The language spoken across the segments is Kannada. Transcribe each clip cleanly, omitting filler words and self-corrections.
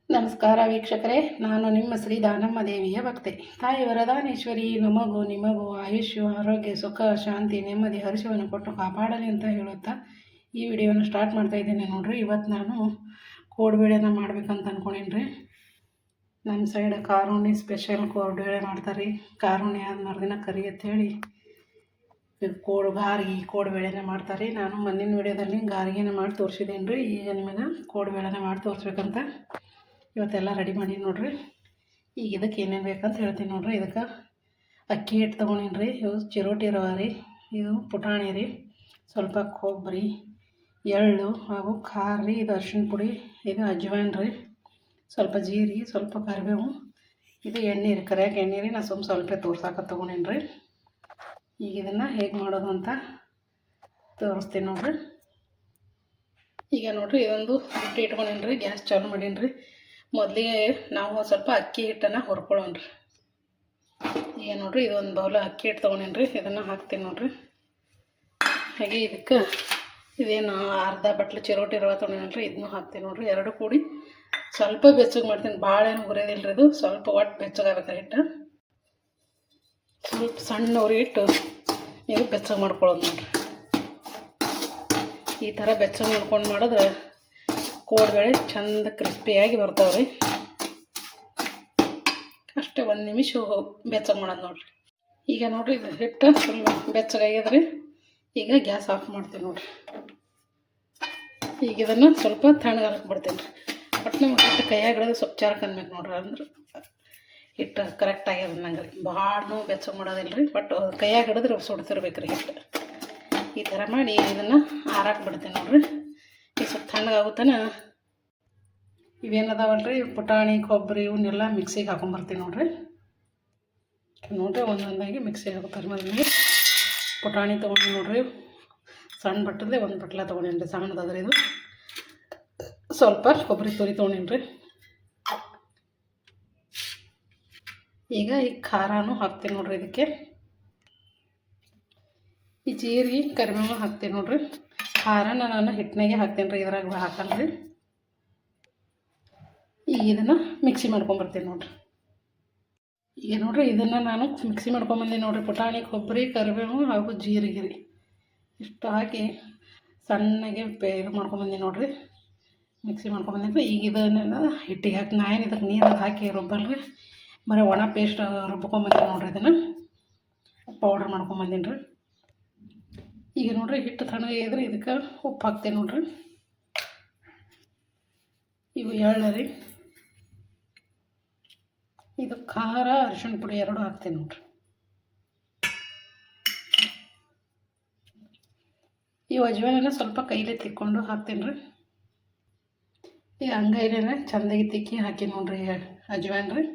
ನಮಸ್ಕಾರ ವೀಕ್ಷಕರೇ, ನಾನು ನಿಮ್ಮ ಶ್ರೀ ದಾನಮ್ಮ ದೇವಿಯ ಭಕ್ತೆ. ತಾಯಿ ವರದಾನೇಶ್ವರಿ ನಮಗೂ ನಿಮಗೂ ಆಯುಷ್ಯ, ಆರೋಗ್ಯ, ಸುಖ, ಶಾಂತಿ, ನೆಮ್ಮದಿ, ಹರ್ಷವನ್ನು ಕೊಟ್ಟು ಕಾಪಾಡಲಿ ಅಂತ ಹೇಳುತ್ತಾ ಈ ವಿಡಿಯೋನ ಸ್ಟಾರ್ಟ್ ಮಾಡ್ತಾ ಇದ್ದೇನೆ. ನೋಡ್ರಿ, ಇವತ್ತು ನಾನು ಕೋಡ್ಬೇಳೆನ ಮಾಡ್ಬೇಕಂತ ಅಂದ್ಕೊಂಡೇನಿ. ನಮ್ಮ ಸೈಡ್ ಕಾರುಣಿ ಸ್ಪೆಷಲ್ ಕೋಡ್ಬೇಳೆ ಮಾಡ್ತಾರೆ. ಕಾರುಣಿ ಆದ ಮರುದಿನ ಕರಿ ಅಂತೇಳಿ ಗಾರಿಗೆ ಕೋಡ್ಬೇಳೆನ ಮಾಡ್ತಾರೆ. ನಾನು ಮುಂದಿನ ವಿಡಿಯೋದಲ್ಲಿ ಗಾರಿಗೆನ ಮಾಡಿ ತೋರಿಸಿದ್ದೇನೆ ರೀ. ಈಗ ನಿಮಗೆ ಕೋಡ್ಬೇಳೆನ ಮಾಡಿ ತೋರಿಸ್ಬೇಕಂತ ಇವತ್ತೆಲ್ಲ ರೆಡಿ ಮಾಡಿ ನೋಡ್ರಿ. ಈಗ ಇದಕ್ಕೆ ಏನೇನು ಬೇಕಂತ ಹೇಳ್ತೀನಿ ನೋಡ್ರಿ. ಇದಕ್ಕೆ ಅಕ್ಕಿ ಹಿಟ್ಟು ತೊಗೊಂಡೇನಿ ರೀ. ಇವು ಚಿರೋಟಿ ರವೆ ರೀ, ಇದು ಪುಟಾಣಿ ರೀ, ಸ್ವಲ್ಪ ಕೊಬ್ಬರಿ, ಎಳ್ಳು ಹಾಗೂ ಖಾರ ರೀ, ಇದು ಅರಿಶಿಣ ಪುಡಿ, ಇದು ಅಜ್ವಾನ್ ರೀ, ಸ್ವಲ್ಪ ಜೀರಿಗೆ, ಸ್ವಲ್ಪ ಕರಿಬೇವು, ಇದು ಎಣ್ಣೆ ರೀ, ಕರಿಯಾಕ ಎಣ್ಣೆ ರೀ. ನಾನು ಸ್ವಲ್ಪ ತೋರ್ಸಾಕ ತೊಗೊಂಡೇನಿ ರೀ. ಈಗ ಇದನ್ನು ಹೇಗೆ ಮಾಡೋದು ಅಂತ ತೋರಿಸ್ತೀನಿ ನೋಡ್ರಿ. ಈಗ ನೋಡ್ರಿ, ಇದೊಂದು ಹಿಟ್ಟು ಇಟ್ಕೊಂಡೇನಿ ರೀ. ಗ್ಯಾಸ್ ಚಾಲು ಮಾಡೀನಿ ರೀ. ಮೊದಲಿಗೆ ನಾವು ಸ್ವಲ್ಪ ಅಕ್ಕಿ ಹಿಟ್ಟನ್ನು ಹುರ್ಕೊಳ್ಳೋಣ ರೀ. ಈಗ ನೋಡ್ರಿ, ಇದೊಂದು ಬೌಲ ಅಕ್ಕಿ ಹಿಟ್ಟು ತೊಗೊಂಡೇನಿ ರೀ. ಇದನ್ನು ಹಾಕ್ತೀನಿ ನೋಡ್ರಿ. ಹಾಗೆ ಇದಕ್ಕೆ ಇದೇನು ಅರ್ಧ ಬಟ್ಲು ಚಿರೋಟಿ ರವೆ ತೊಗೊಂಡೇನಿ ರೀ, ಇದನ್ನು ಹಾಕ್ತೀನಿ ನೋಡ್ರಿ. ಎರಡು ಕೂಡಿ ಸ್ವಲ್ಪ ಬೆಚ್ಚಗೆ ಮಾಡ್ತೀನಿ. ಭಾಳ ಏನು ಹುರಿಯೋದಿಲ್ಲ ರೀ, ಇದು ಸ್ವಲ್ಪ ಒಟ್ಟು ಬೆಚ್ಚಗಾಗಬೇಕು ಹಿಟ್ಟು. ಸ್ವಲ್ಪ ಸಣ್ಣ ಉರಿ ಇಟ್ಟು ನೀವು ಬೆಚ್ಚಗೆ ಮಾಡ್ಕೊಳ್ಳೋದು ನೋಡ್ರಿ. ಈ ಥರ ಬೆಚ್ಚಗೆ ಮಾಡ್ಕೊಂಡು ಮಾಡಿದ್ರೆ ಕೋಡ್ಬೇಳೆ ಚಂದ ಕ್ರಿಸ್ಪಿಯಾಗಿ ಬರ್ತಾವೆ ರೀ. ಅಷ್ಟೇ, ಒಂದು ನಿಮಿಷ ಬೆಚ್ಚಗೆ ಮಾಡೋದು ನೋಡಿರಿ. ಈಗ ನೋಡಿರಿ, ಇದು ಹಿಟ್ಟು ಫುಲ್ ಬೆಚ್ಚಗಾಗ್ಯದ್ರಿ. ಈಗ ಗ್ಯಾಸ್ ಆಫ್ ಮಾಡ್ತೀನಿ ನೋಡಿರಿ. ಈಗ ಇದನ್ನು ಸ್ವಲ್ಪ ತಣ್ಣಗಾಲಕ್ಕೆ ಬಿಡ್ತೀನಿ ರೀ. ಬಟ್ ನಮ್ಗೆ ಹಿಟ್ಟು ಕೈಯಾಗ ಹಿಡಿದು ಸ್ವಲ್ಪ ಚಾರಕ್ಕೆ ಅನ್ಬೇಕು ನೋಡ್ರಿ. ಅಂದ್ರೆ ಹಿಟ್ಟು ಕರೆಕ್ಟ್ ಆಗ್ಯದ ನಂಗೆ ರೀ. ಭಾಳ ಬೆಚ್ಚಗೆ ಮಾಡೋದಿಲ್ಲ ರೀ, ಬಟ್ ಕೈಯಾಗ ಹಿಡಿದ್ರೆ ಸುಡ್ತಿರ್ಬೇಕು ರೀ ಹಿಟ್ಟು. ಈ ಥರ ಮಾಡಿ ಇದನ್ನು ಆರಾಕ್ ಬಿಡ್ತೀನಿ ನೋಡಿರಿ. ಈಗ ಸ್ವಲ್ಪ ತಣ್ಣಗಾಗುತ್ತಾನೆ ಇವೇನದಾವಲ್ಲ ರೀ, ಪುಟಾಣಿ, ಕೊಬ್ಬರಿ ಇವನ್ನೆಲ್ಲ ಮಿಕ್ಸಿಗೆ ಹಾಕೊಂಬರ್ತೀನಿ ನೋಡಿರಿ. ಒಂದೊಂದಾಗಿ ಮಿಕ್ಸಿಗೆ ಹಾಕೋತಾರೆ. ಮೊದಲಿಗೆ ಪುಟಾಣಿ ತೊಗೊಂಡು ನೋಡಿರಿ, ಸಣ್ಣ ಬಟ್ಟದೆ ಒಂದು ಬಟ್ಲ ತೊಗೊಂಡೇನಿ ರೀ, ಸಣ್ಣದಾದ್ರೆ ಇದು. ಸ್ವಲ್ಪ ಕೊಬ್ಬರಿ ತುರಿ ತೊಗೊಂಡೇನಿ ರೀ. ಈಗ ಈ ಖಾರನೂ ಹಾಕ್ತೀನಿ ನೋಡಿರಿ. ಇದಕ್ಕೆ ಈ ಜೀರಿಗೆ, ಕರಿಬೇವು ಹಾಕ್ತೀನಿ ನೋಡಿರಿ. ಖಾರನ ನಾನು ಹಿಟ್ಟಿನಾಗೆ ಹಾಕ್ತೀನಿ ರೀ, ಇದ್ರಾಗ ಹಾಕಲ್ಲ ರೀ. ಈಗ ಇದನ್ನು ಮಿಕ್ಸಿ ಮಾಡ್ಕೊಂಬರ್ತೀನಿ ನೋಡಿರಿ. ಈಗ ನೋಡಿರಿ, ಇದನ್ನು ನಾನು ಮಿಕ್ಸಿ ಮಾಡ್ಕೊಂಬಂದಿನಿ ನೋಡಿರಿ. ಪುಟಾಣಿ, ಕೊಬ್ಬರಿ, ಕರಿಬೇವು ಹಾಗೂ ಜೀರಿಗೆ ರೀ ಇಷ್ಟು ಹಾಕಿ ಸಣ್ಣಗೆ ಇದು ಮಾಡ್ಕೊಂಬಂದಿನಿ ನೋಡಿರಿ. ಮಿಕ್ಸಿ ಮಾಡ್ಕೊಂಬಂದಿನಿ. ಈಗ ಇದನ್ನೆಲ್ಲ ಹಿಟ್ಟಿಗೆ ಹಾಕಿ ನಾನು ಇದಕ್ಕೆ ನೀರಾಗ ಹಾಕಿ ರುಬ್ಬಲ್ರಿ, ಬರೀ ಒಣ ಪೇಸ್ಟ್ ರುಬ್ಕೊಂಬಂದಿನಿ ನೋಡಿರಿ. ಇದನ್ನು ಪೌಡ್ರ್ ಮಾಡ್ಕೊಂಬಂದಿನಿ ರೀ. ಈಗ ನೋಡಿರಿ, ಹಿಟ್ಟು ತಣ್ಣಗಾಗಿದ್ರೆ ಇದಕ್ಕೆ ಉಪ್ಪು ಹಾಕ್ತೀನಿ ನೋಡಿರಿ. ಇವು ಎಳ್ಳು ರೀ, ಇದು ಖಾರ, ಅರಿಶಿಣ ಪುಡಿ ಎರಡು ಹಾಕ್ತೀನಿ ನೋಡಿರಿ. ಈ ಅಜ್ವಾನೆಲ್ಲ ಸ್ವಲ್ಪ ಕೈಲೇ ತಿಕ್ಕೊಂಡು ಹಾಕ್ತೀನಿ ರೀ. ಈ ಅಂಗೈಲೇ ಚೆಂದಾಗಿ ತಿಕ್ಕಿ ಹಾಕಿ ನೋಡಿರಿ ಅಜ್ವಾನ್ ರೀ.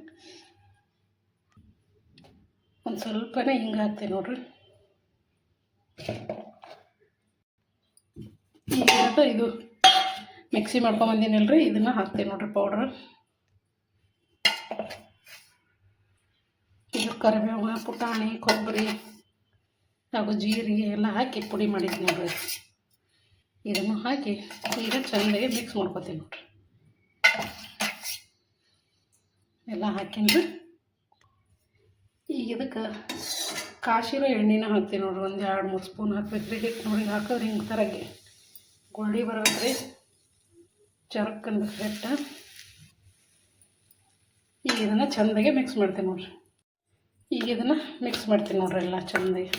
ಒಂದು ಸ್ವಲ್ಪನೇ ಹಿಂಗೆ ಹಾಕ್ತೀನಿ ನೋಡಿರಿ. ಈಗ ಇದು ಮಿಕ್ಸಿ ಮಾಡ್ಕೊಂಬಂದಿನಲ್ಲ ರೀ, ಇದನ್ನು ಹಾಕ್ತೀನಿ ನೋಡಿರಿ ಪೌಡ್ರ್. ಇದು ಕರಿಬೇವು, ಪುಟಾಣಿ, ಕೊಬ್ಬರಿ ಹಾಗೂ ಜೀರಿಗೆ ಎಲ್ಲ ಹಾಕಿ ಪುಡಿ ಮಾಡಿದ್ದೀನಿ ನೋಡಿರಿ. ಇದನ್ನು ಹಾಕಿ ಈಗ ಚೆಂದಾಗಿ ಮಿಕ್ಸ್ ಮಾಡ್ಕೊತೀನಿ ನೋಡಿರಿ. ಎಲ್ಲ ಹಾಕಿನ್ರಿ. ಈಗ ಇದಕ್ಕೆ ಕಾಶಿರೋ ಎಣ್ಣೆನ ಹಾಕ್ತೀನಿ ನೋಡಿರಿ. ಒಂದು 2-3 ಸ್ಪೂನ್ ಹಾಕ್ಬೇಕು ರೀ. ಹಿಟ್ಟು ನೋಡಿ ಹಾಕಿದ್ರೆ ಹಿಂಗೆ ಥರಗೆ ಗುಳ್ಳಿ ಬರ್ಬೇಕು ರೀ, ಚರಕ್ಕನ್ಬೇಕು ಹಿಟ್ಟು. ಈಗ ಇದನ್ನು ಚೆಂದಾಗಿ ಮಿಕ್ಸ್ ಮಾಡ್ತೀನಿ ನೋಡಿರಿ. ಈಗ ಇದನ್ನು ಮಿಕ್ಸ್ ಮಾಡ್ತೀನಿ ನೋಡಿರಿ. ಎಲ್ಲ ಚೆಂದಾಗಿ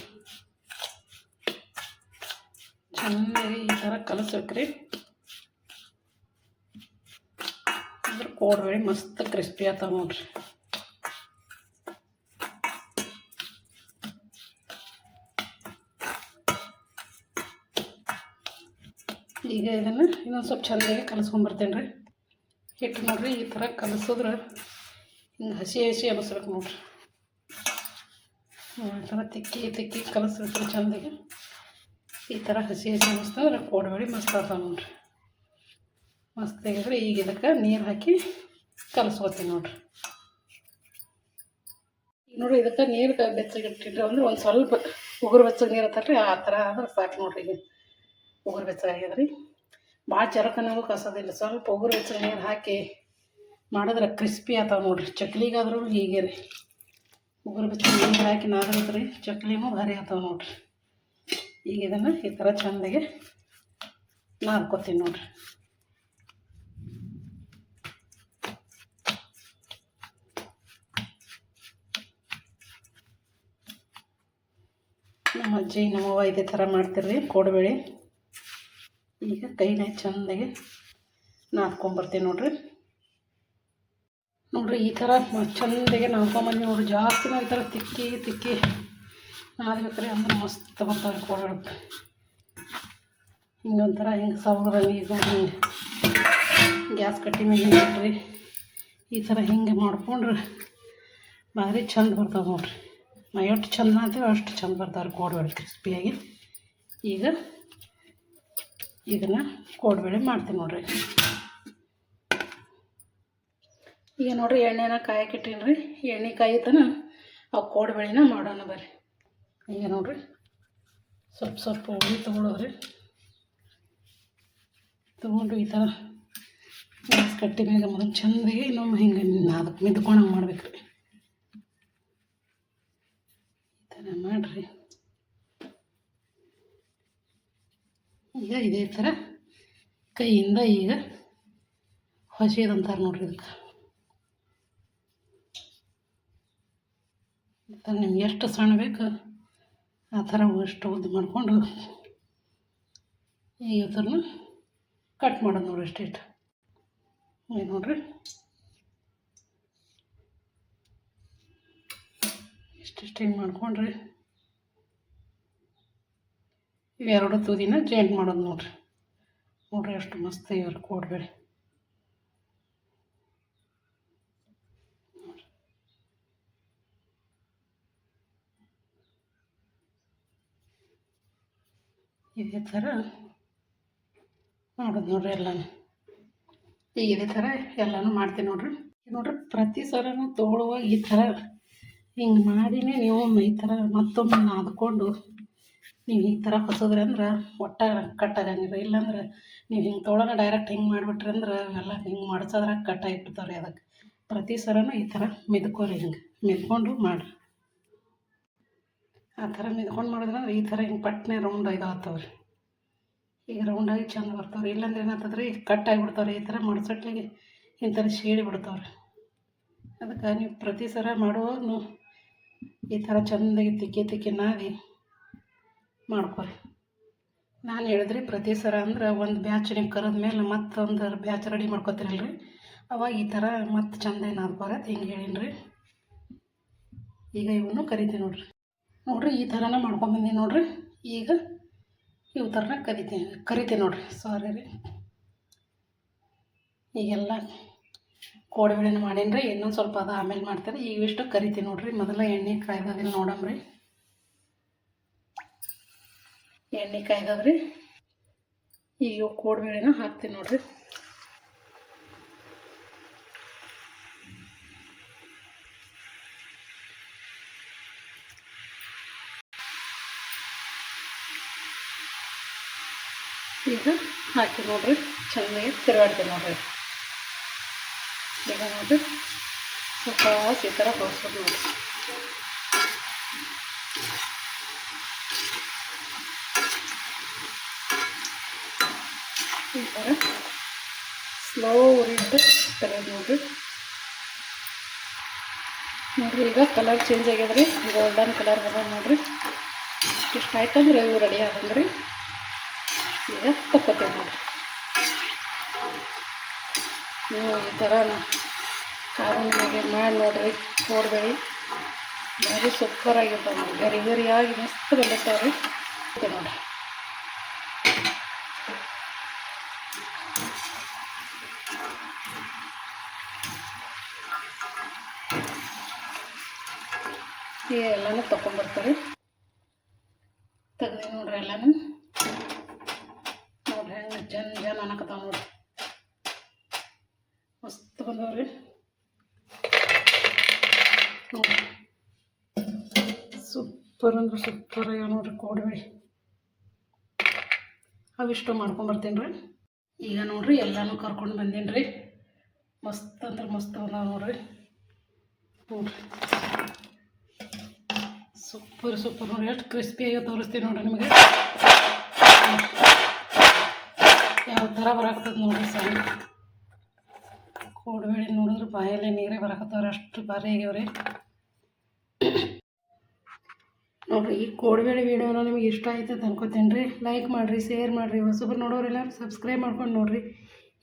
ಈ ಥರ ಕಲಿಸ್ಬೇಕು ರೀ. ಅಂದ್ರೆ ಕೋಡ್ಬೇಳೆ ಮಸ್ತ್ ಕ್ರಿಸ್ಪಿ ಆಗ್ತಾವೆ ನೋಡಿರಿ. ಈಗ ಇದನ್ನು ಇನ್ನೊಂದು ಸ್ವಲ್ಪ ಚೆಂದಾಗಿ ಕಲಿಸ್ಕೊಂಬರ್ತೀನಿ ರೀ. ಹಿಟ್ಟು ನೋಡಿರಿ, ಈ ಥರ ಕಲಿಸಿದ್ರೆ ಹಿಂಗೆ ಹಸಿ ಅನ್ನಿಸ್ಬೇಕು ನೋಡಿರಿ. ಈ ಥರ ತಿಕ್ಕಿ ಕಲಿಸ್ಬೇಕು ಚೆಂದಾಗಿ. ಈ ಥರ ಹಸಿ ಅನ್ನಿಸ್ತಂದ್ರೆ ಕೋಡ್ಬೇಳೆ ಮಸ್ತ್ ಆಗ್ತಾವೆ ನೋಡಿರಿ. ಮಸ್ತಾಗಿದ್ರೆ ಈಗ ಇದಕ್ಕೆ ನೀರು ಹಾಕಿ ಕಲಿಸ್ಕೊತೀನಿ ನೋಡಿರಿ. ಈಗ ನೋಡಿರಿ, ಇದಕ್ಕೆ ನೀರು ಬೆಚ್ಚಗಿಟ್ಟಿಟ್ರೆ ಅಂದ್ರೆ ಒಂದು ಸ್ವಲ್ಪ ಉಗುರು ಬೆಚ್ಚಗೆ ನೀರು ಇರ್ತಾರೆ ರೀ, ಆ ಥರ ಆದ್ರೆ ಸಾಕು ನೋಡಿರಿ. ಈಗ ಉಗುರು ಬೆಚ್ಚಗಾಗ್ಯದ ರೀ. ಭಾಳ ಚರಕ ನಾವು ಕಸೋದಿಲ್ಲ, ಸ್ವಲ್ಪ ಉಗುರು ಬೆಚ್ಚಗೆ ನೀರು ಹಾಕಿ ಮಾಡಿದ್ರೆ ಕ್ರಿಸ್ಪಿ ಆಗ್ತಾವೆ ನೋಡಿರಿ. ಚಕ್ಲಿಗಾದ್ರೂ ಹೀಗೆ ರೀ, ಉಗುರು ಬಿಚ್ಚಿ ನೀರು ಹಾಕಿ ನಾದ್ರಿ ಚಕ್ಲಿನೂ ಭಾರಿ ಆಗ್ತಾವೆ ನೋಡಿರಿ. ಈಗ ಇದನ್ನು ಈ ಥರ ಚೆಂದಾಗೆ ನಾದ್ಕೊತೀನಿ ನೋಡಿರಿ. ನಮ್ಮ ಅಜ್ಜಿ ನಮ್ಮವ್ವ ಇದೇ ಥರ ಮಾಡ್ತಿರ್ರಿ ಕೋಡುಬಳೆ. ಈಗ ಕೈನ ಚೆಂದಾಗಿ ನಾದ್ಕೊಂಬರ್ತೀನಿ ನೋಡಿರಿ. ಈ ಥರ ಚೆಂದಾಗೆ ನಾದ್ಕೊಂಬಂದು ನೋಡಿರಿ. ಜಾಸ್ತಿ ಈ ಥರ ತಿಕ್ಕಿ ನಾದ್ಬೇಕ್ರಿ, ಅಂದ್ರೆ ಮಸ್ತ್ ಬರ್ತಾವೆ ಕೋಡುಬಳೆ. ಹಿಂಗೊಂಥರ ಹಿಂಗೆ ಸವಗದಲ್ಲಿ ಈಗ ಹಿಂಗೆ ಗ್ಯಾಸ್ ಕಟ್ಟಿ ಮೇಲೆ ಇಟ್ರಿ ಈ ಥರ ಹಿಂಗೆ ಮಾಡ್ಕೊಂಡ್ರೆ ಭಾರಿ ಚಂದ ಬರ್ತಾವೆ ನೋಡಿರಿ. ನಾವು ಎಷ್ಟು ಚಂದ ಮಾಡ್ತೀವಿ ಅಷ್ಟು ಚಂದ ಬರ್ತಾವೆ ಕೋಡುಬಳೆ ಕ್ರಿಸ್ಪಿಯಾಗಿ. ಈಗ ಇದನ್ನು ಕೋಡುಬಳೆ ಮಾಡ್ತೀನಿ ನೋಡಿರಿ. ಈಗ ನೋಡಿರಿ ಎಣ್ಣೆನ ಕಾಯಕ್ಕಿಟ್ಟೀನಿ ರೀ. ಎಣ್ಣೆ ಕಾಯಿತನ ಅವು ಕೋಡುಬಳೆನ ಮಾಡೋಣ ಬರ್ರಿ. ಈಗ ನೋಡಿರಿ ಸ್ವಲ್ಪ ಉಳ್ಳಿ ತೊಗೊಳೋದ್ರಿ. ತೊಗೊಂಡು ಈ ಥರ ಗ್ಯಾಸ್ ಕಟ್ಟಿ ಮೇಲೆ ಮೊದಲು ಚೆಂದಾಗಿ ಇನ್ನೊಮ್ಮೆ ಹಿಂಗೆ ಅದಕ್ಕೆ ಮಿದ್ಕೊಂಡಂಗೆ ಮಾಡ್ಬೇಕು ರೀ. ಈ ಥರ ಮಾಡಿರಿ. ಈಗ ಇದೇ ಥರ ಕೈಯಿಂದ ಈಗ ಹೊಸೆದಂತಾರೆ ನೋಡಿರಿ. ಇದಕ್ಕೆ ನಿಮ್ಗೆ ಎಷ್ಟು ಸಣ್ಣ ಬೇಕು ಆ ಥರ ಅಷ್ಟು ಉದ್ದು ಮಾಡಿಕೊಂಡು ಈ ಥರನ ಕಟ್ ಮಾಡೋದು ನೋಡಿರಿ. ಇಷ್ಟಿಟ್ಟು ಈಗ ನೋಡಿರಿ ಇಷ್ಟಿಷ್ಟು ಹಿಂಗೆ ಮಾಡ್ಕೊಂಡ್ರಿ ಇವೆರಡು ತುದಿನ ಜಾಯಿಂಟ್ ಮಾಡೋದು ನೋಡಿರಿ ಎಷ್ಟು ಮಸ್ತ್ ಇವ್ರು ಕೋಡುಬಳೆ. ಇದೇ ಥರ ಮಾಡೋದು ನೋಡಿರಿ ಎಲ್ಲನೂ. ಈಗ ಇದೇ ಥರ ಎಲ್ಲನೂ ಮಾಡ್ತೀನಿ ನೋಡಿರಿ. ಪ್ರತಿ ಸಲನೂ ತೊಗೊಳ್ಳುವಾಗ ಈ ಥರ ಹಿಂಗೆ ಮಾಡಿನೇ ನೀವು ಈ ಥರ ಮತ್ತೊಮ್ಮೆ ನಾದ್ಕೊಂಡು ನೀವು ಈ ಥರ ಹೊಸದ್ರಿ ಅಂದ್ರೆ ಒಟ್ಟ ಕಟ್ಟಾಗಂಗಿಲ್ಲ. ಇಲ್ಲಾಂದ್ರೆ ನೀವು ಹಿಂಗೆ ತೊಗೊಳೋಣ ಡೈರೆಕ್ಟ್ ಹಿಂಗೆ ಮಾಡಿಬಿಟ್ರಿ ಅಂದ್ರೆ ಎಲ್ಲ ಹಿಂಗೆ ಮಾಡ್ಸೋದ್ರಾಗ ಕಟ್ಟಾಗಿಬಿಡ್ತಾವ್ರಿ. ಅದಕ್ಕೆ ಪ್ರತಿ ಸಲನೂ ಈ ಥರ ಮಿದ್ಕೋರಿ, ಹಿಂಗೆ ಮಿದ್ಕೊಂಡು ಮಾಡಿರಿ. ಆ ಥರ ಮಿದ್ಕೊಂಡು ಮಾಡಿದ್ರಂದ್ರೆ ಈ ಥರ ಹಿಂಗೆ ಪಟ್ಟನೆ ರೌಂಡ್ ಇದಾಗ್ತಾವ್ರಿ. ಈಗ ರೌಂಡಾಗಿ ಚೆಂದ ಬರ್ತಾವ್ರಿ. ಇಲ್ಲಾಂದ್ರೆ ಏನಾಗ್ತದ್ರಿ ಕಟ್ಟಾಗಿಬಿಡ್ತಾವ್ರಿ. ಈ ಥರ ಮಡ್ಸಟ್ಲಿಗೆ ಈ ಥರ ಶೇಡಿ ಬಿಡ್ತಾವ್ರಿ. ಅದಕ್ಕೆ ನೀವು ಪ್ರತಿ ಸಲ ಮಾಡುವಾಗೂ ಈ ಥರ ಚೆಂದಾಗಿ ತಿಕ್ಕಿ ನಾದಿ ಮಾಡ್ಕೊರಿ. ನಾನು ಹೇಳಿದ್ರಿ ಪ್ರತಿ ಸಲ ಅಂದ್ರೆ ಒಂದು ಬ್ಯಾಚ್ ನೀವು ಕರೆದ ಮೇಲೆ ಮತ್ತೊಂದು ಬ್ಯಾಚ್ ರೆಡಿ ಮಾಡ್ಕೊತೀರಲ್ರಿ, ಅವಾಗ ಈ ಥರ ಮತ್ತೆ ಚೆಂದ ನಾದ್ಕೋರತ್ತೆ ಹಿಂಗೆ ಹೇಳೀನಿ. ಈಗ ಇವನು ಕರಿತೀನಿ ನೋಡಿರಿ ಈ ಥರನ ಮಾಡ್ಕೊಂಬಂದೀನಿ ನೋಡಿರಿ. ಈಗ ಇವು ಥರನ ಕರಿತೀನಿ ನೋಡಿರಿ. ಸಾರಿ ರೀ. ಈಗೆಲ್ಲ ಕೋಡುಬಳೆನ ಮಾಡೀನಿ ರೀ. ಇನ್ನೊಂದು ಸ್ವಲ್ಪ ಅದು ಆಮೇಲೆ ಮಾಡ್ತಾರೆ. ಈಗ ಇಷ್ಟು ಕರಿತೀನಿ ನೋಡಿರಿ. ಮೊದಲ ಎಣ್ಣೆ ಕಾಯ್ದದಿಲ್ಲ ನೋಡಮ್ರಿ. ಎಣ್ಣೆ ಕಾಯ್ದದ್ರಿ. ಈಗ ಕೋಡುಬಳೆನ ಹಾಕ್ತೀನಿ ನೋಡಿರಿ. ಈಗ ಹಾಕಿ ನೋಡಿರಿ ಚೆನ್ನಾಗಿ ತಿರುಗಾಡ್ತೀನಿ ನೋಡಿರಿ. ಈಗ ನೋಡಿರಿ ಸ್ವಲ್ಪ ಈ ಥರ ಹೊಸ್ಬೋದು ನೋಡಿರಿ. ಈ ಥರ ಸ್ಲೋ ಉರಿಟ್ಟು ತೆಗೆದು ನೋಡಿರಿ. ಈಗ ಕಲರ್ ಚೇಂಜ್ ಆಗ್ಯದ್ರಿ. ಗೋಲ್ಡನ್ ಕಲರ್ ಬಂದ ನೋಡಿರಿ. ಇಷ್ಟು ಆಯ್ತಂದ್ರೆ ಇವು ರೆಡಿ ಆಗಂದ್ರಿ. ಈಗ ತಕ್ಕೋತೀವಿ ನೋಡಿರಿ. ನೀವು ಈ ಥರ ಕಾರಣವಾಗಿ ಮಾಡಿ ನೋಡಿರಿ. ಕೋಡುಬಳೆ ಭಾರಿ ಸೂಪರಾಗಿರ್ತಾವೆ ನೋಡಿ. ಗರಿಯಾಗಿ ಮಸ್ತ್ ಬಂದಿರ್ತಾವೆ ರೀ ನೋಡಿರಿ. ಈಗ ಎಲ್ಲನೂ ತೊಗೊಂಬರ್ತಾರೆ. ತೆಗ್ದು ನೋಡ್ರಿ ಎಲ್ಲನೂ ನೋಡ್ರಿ ಹೆಂಗೆ ಜನ ಅನ್ನಕತ್ತಾವ ನೋಡ್ರಿ. ಮಸ್ತ್ ಬಂದವ್ರಿ ನೋಡ್ರಿ. ಸೂಪರ್ ಅಂದ್ರೆ ಸೂಪರ್ ಆಗ್ಯಾವ ನೋಡ್ರಿ ಕೋಡುಬಳೆ. ಅವಿಷ್ಟು ಮಾಡ್ಕೊಂಬರ್ತೀನಿ ರೀ. ಈಗ ನೋಡ್ರಿ ಎಲ್ಲನೂ ಕರ್ಕೊಂಡು ಬಂದೀನಿ ರೀ. ಮಸ್ತ್ ಅಂದ್ರೆ ಮಸ್ತ್ ಬಂದಾವ ನೋಡ್ರಿ. ಸೂಪರ್ ನೋಡಿ, ಎಷ್ಟು ಕ್ರಿಸ್ಪಿಯಾಗಿ ತೋರಿಸ್ತೀನಿ ನೋಡ್ರಿ ನಿಮಗೆ ಯಾವ ಥರ ಬರಾಕತ್ತದ ನೋಡ್ರಿ. ಸಣ್ಣ ಕೋಡ್ಬೇಳೆ ನೋಡಿದ್ರೆ ಬಾಯಲ್ಲೇ ನೀರೇ ಬರಾಕತ್ತವ್ರಿ, ಅಷ್ಟು ಭಾರಿ ಆಗ್ಯಾವ್ರಿ ನೋಡ್ರಿ. ಈ ಕೋಡ್ಬೇಳೆ ವೀಡಿಯೋನ ನಿಮಗೆ ಇಷ್ಟ ಆಯ್ತು ಅಂತ ಅನ್ಕೋತೀನಿ ರೀ. ಲೈಕ್ ಮಾಡಿರಿ, ಶೇರ್ ಮಾಡಿರಿ, ಹೊಸಬ್ರು ನೋಡೋರೆಲ್ಲ ಸಬ್ಸ್ಕ್ರೈಬ್ ಮಾಡ್ಕೊಂಡು ನೋಡಿರಿ.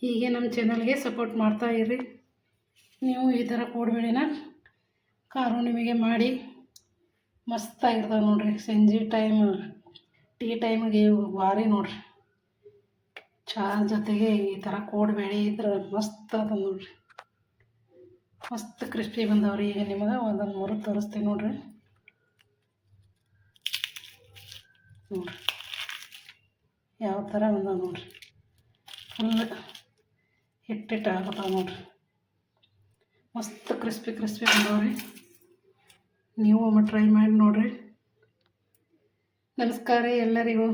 ಹೀಗೆ ನಮ್ಮ ಚಾನಲ್ಗೆ ಸಪೋರ್ಟ್ ಮಾಡ್ತಾ ಇರ್ರಿ. ನೀವು ಈ ಥರ ಕೋಡ್ಬೇಳೆನ ಖಾರ ನಿಮಗೆ ಮಾಡಿ ಮಸ್ತಾಗಿರ್ತಾವೆ ನೋಡ್ರಿ. ಸಂಜೆ ಟೈಮ್ ಟೀ ಟೈಮಿಗೆ ಭಾರಿ ನೋಡ್ರಿ. ಚಹಾ ಜೊತೆಗೆ ಈ ಥರ ಕೋಡ್ಬೇಳೆ ಇದ್ರೆ ಮಸ್ತ್ ಅದ ನೋಡ್ರಿ. ಮಸ್ತ್ ಕ್ರಿಸ್ಪಿ ಬಂದವ್ರಿ. ಈಗ ನಿಮಗೆ ಒಂದೊಂದು ಮುರಿದು ತೋರಿಸ್ತೀನಿ ನೋಡ್ರಿ. ಯಾವ ಥರ ಬಂದಾವ ನೋಡ್ರಿ. ಫುಲ್ ಹಿಟ್ಟಿಟ್ಟು ಆಗ್ಬಿಟ್ಟಾವ ನೋಡ್ರಿ. ಮಸ್ತ್ ಕ್ರಿಸ್ಪಿ ಬಂದವ್ರಿ. ನೀವು ಒಮ್ಮೆ ಟ್ರೈ ಮಾಡಿ ನೋಡ್ರಿ. ನಮಸ್ಕಾರ ಎಲ್ಲರಿಗೂ.